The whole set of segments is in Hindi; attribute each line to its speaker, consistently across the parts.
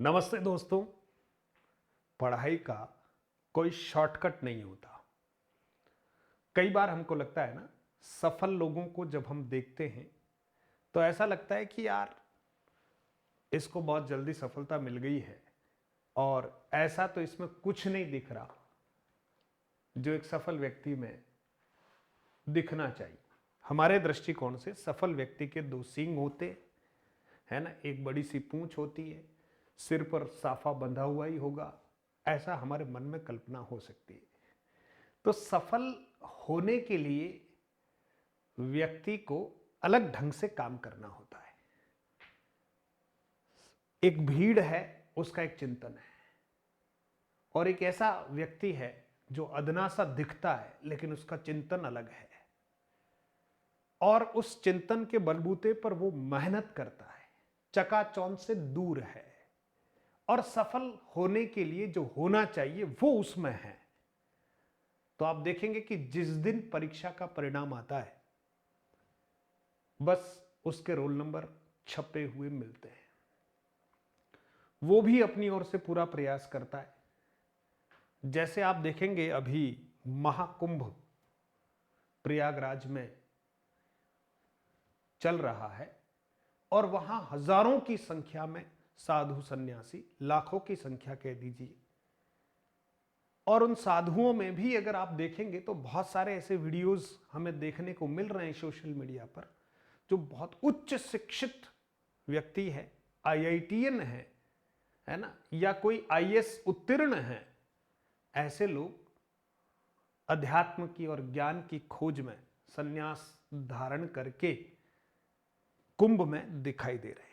Speaker 1: नमस्ते दोस्तों। पढ़ाई का कोई शॉर्टकट नहीं होता। कई बार हमको लगता है ना, सफल लोगों को जब हम देखते हैं तो ऐसा लगता है कि यार इसको बहुत जल्दी सफलता मिल गई है और ऐसा तो इसमें कुछ नहीं दिख रहा जो एक सफल व्यक्ति में दिखना चाहिए। हमारे दृष्टिकोण से सफल व्यक्ति के दो सींग होते है ना, एक बड़ी सी पूंछ होती है, सिर पर साफा बंधा हुआ ही होगा, ऐसा हमारे मन में कल्पना हो सकती है। तो सफल होने के लिए व्यक्ति को अलग ढंग से काम करना होता है। एक भीड़ है, उसका एक चिंतन है, और एक ऐसा व्यक्ति है जो अदना सा दिखता है लेकिन उसका चिंतन अलग है, और उस चिंतन के बलबूते पर वो मेहनत करता है, चकाचौंध से दूर है, और सफल होने के लिए जो होना चाहिए वो उसमें है। तो आप देखेंगे कि जिस दिन परीक्षा का परिणाम आता है, बस उसके रोल नंबर छपे हुए मिलते हैं। वो भी अपनी ओर से पूरा प्रयास करता है। जैसे आप देखेंगे अभी महाकुंभ प्रयागराज में चल रहा है, और वहां हजारों की संख्या में साधु सन्यासी, लाखों की संख्या कह दीजिए, और उन साधुओं में भी अगर आप देखेंगे तो बहुत सारे ऐसे वीडियोस हमें देखने को मिल रहे हैं सोशल मीडिया पर, जो बहुत उच्च शिक्षित व्यक्ति है, आईआईटीएन है ना, या कोई आईएएस उत्तीर्ण है। ऐसे लोग अध्यात्म की और ज्ञान की खोज में संन्यास धारण करके कुंभ में दिखाई दे रहे हैं।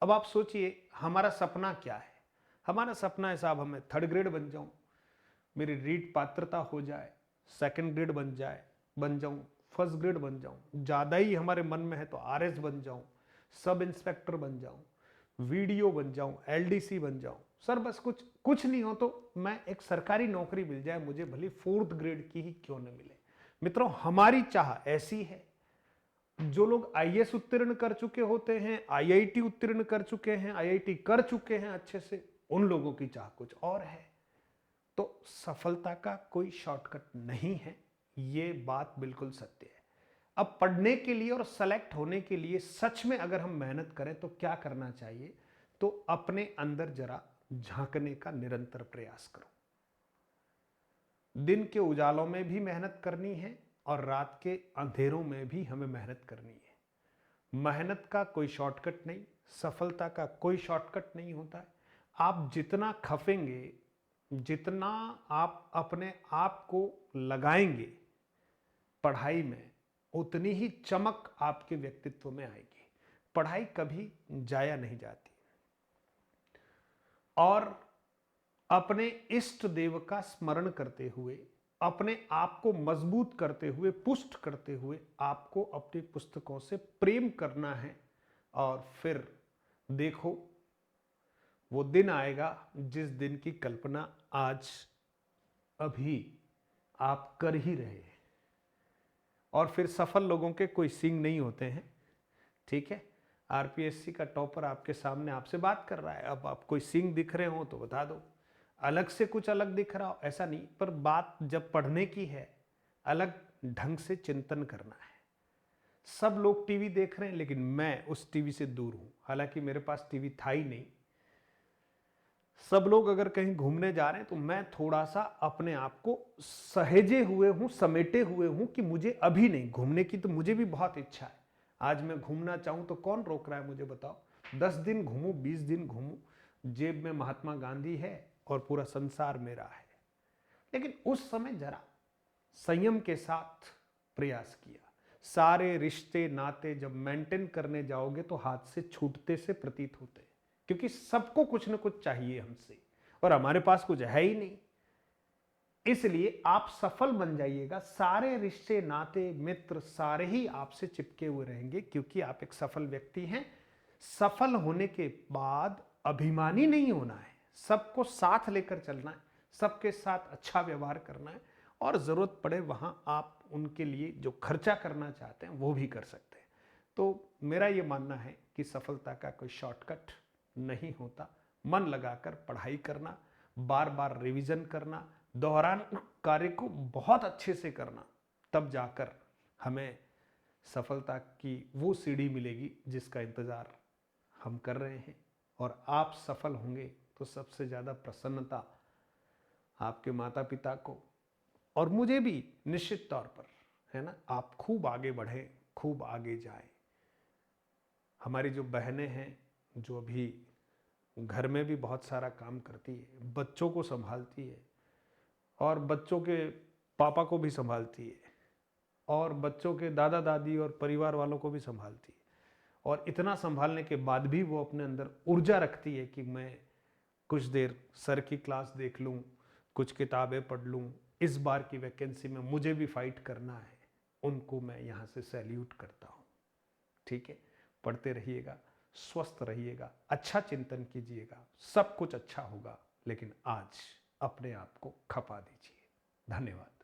Speaker 1: अब आप सोचिए हमारा सपना क्या है। हमारा सपना है साहब, हमें थर्ड ग्रेड बन जाऊं, मेरी रीट पात्रता हो जाए, सेकंड ग्रेड बन जाऊं, फर्स्ट ग्रेड बन जाऊं, ज्यादा ही हमारे मन में है तो आरएस बन जाऊं, सब इंस्पेक्टर बन जाऊं, वीडियो बन जाऊं, एलडीसी बन जाऊं। सर बस कुछ नहीं हो तो मैं एक सरकारी नौकरी मिल जाए, मुझे भले फोर्थ ग्रेड की ही क्यों न मिले। मित्रों, हमारी चाह ऐसी है। जो लोग आईएएस उत्तीर्ण कर चुके होते हैं, आईआईटी उत्तीर्ण कर चुके हैं, आईआईटी कर चुके हैं अच्छे से, उन लोगों की चाह कुछ और है। तो सफलता का कोई शॉर्टकट नहीं है, ये बात बिल्कुल सत्य है। अब पढ़ने के लिए और सेलेक्ट होने के लिए सच में अगर हम मेहनत करें तो क्या करना चाहिए? तो अपने अंदर जरा झांकने का निरंतर प्रयास करो। दिन के उजालों में भी मेहनत करनी है और रात के अंधेरों में भी हमें मेहनत करनी है। मेहनत का कोई शॉर्टकट नहीं, सफलता का कोई शॉर्टकट नहीं होता है। आप जितना खपेंगे, जितना आप अपने आप को लगाएंगे पढ़ाई में, उतनी ही चमक आपके व्यक्तित्व में आएगी। पढ़ाई कभी जाया नहीं जाती। और अपने इष्ट देव का स्मरण करते हुए, अपने आप को मजबूत करते हुए, पुष्ट करते हुए आपको अपनी पुस्तकों से प्रेम करना है। और फिर देखो, वो दिन आएगा जिस दिन की कल्पना आज अभी आप कर ही रहे हैं। और फिर सफल लोगों के कोई सींग नहीं होते हैं, ठीक है। आरपीएससी का टॉपर आपके सामने आपसे बात कर रहा है, अब आप कोई सींग दिख रहे हो तो बता दो, अलग से कुछ अलग दिख रहा हो ऐसा नहीं। पर बात जब पढ़ने की है, अलग ढंग से चिंतन करना है। सब लोग टीवी देख रहे हैं लेकिन मैं उस टीवी से दूर हूं, हालांकि मेरे पास टीवी था ही नहीं। सब लोग अगर कहीं घूमने जा रहे हैं तो मैं थोड़ा सा अपने आप को सहेजे हुए हूं, समेटे हुए हूं कि मुझे अभी नहीं घूमने की, तो मुझे भी बहुत इच्छा है। आज मैं घूमना चाहूं तो कौन रोक रहा है मुझे बताओ। 10 दिन घूमूं, 20 दिन घूमूं, जेब में महात्मा गांधी है और पूरा संसार मेरा है। लेकिन उस समय जरा संयम के साथ प्रयास किया। सारे रिश्ते नाते जब मेंटेन करने जाओगे तो हाथ से छूटते से प्रतीत होते हैं, क्योंकि सबको कुछ न कुछ चाहिए हमसे, और हमारे पास कुछ है ही नहीं। इसलिए आप सफल बन जाइएगा, सारे रिश्ते नाते मित्र सारे ही आपसे चिपके हुए रहेंगे, क्योंकि आप एक सफल व्यक्ति हैं। सफल होने के बाद अभिमानी नहीं होना है, सबको साथ लेकर चलना है, सबके साथ अच्छा व्यवहार करना है, और जरूरत पड़े वहां आप उनके लिए जो खर्चा करना चाहते हैं वो भी कर सकते हैं। तो मेरा ये मानना है कि सफलता का कोई शॉर्टकट नहीं होता, मन लगाकर पढ़ाई करना, बार बार रिवीजन करना, दोहरान कार्य को बहुत अच्छे से करना, तब जाकर हमें सफलता की वो सीढ़ी मिलेगी जिसका इंतज़ार हम कर रहे हैं। और आप सफल होंगे तो सबसे ज़्यादा प्रसन्नता आपके माता पिता को और मुझे भी निश्चित तौर पर, है ना। आप खूब आगे बढ़ें, खूब आगे जाएं। हमारी जो बहनें हैं, जो अभी घर में भी बहुत सारा काम करती है, बच्चों को संभालती है और बच्चों के पापा को भी संभालती है और बच्चों के दादा दादी और परिवार वालों को भी संभालती है, और इतना संभालने के बाद भी वो अपने अंदर ऊर्जा रखती है कि मैं कुछ देर सर की क्लास देख लूँ, कुछ किताबें पढ़ लूँ, इस बार की वैकेंसी में मुझे भी फाइट करना है, उनको मैं यहाँ से सैल्यूट करता हूँ। ठीक है, पढ़ते रहिएगा, स्वस्थ रहिएगा, अच्छा चिंतन कीजिएगा, सब कुछ अच्छा होगा। लेकिन आज अपने आप को खपा दीजिए। धन्यवाद।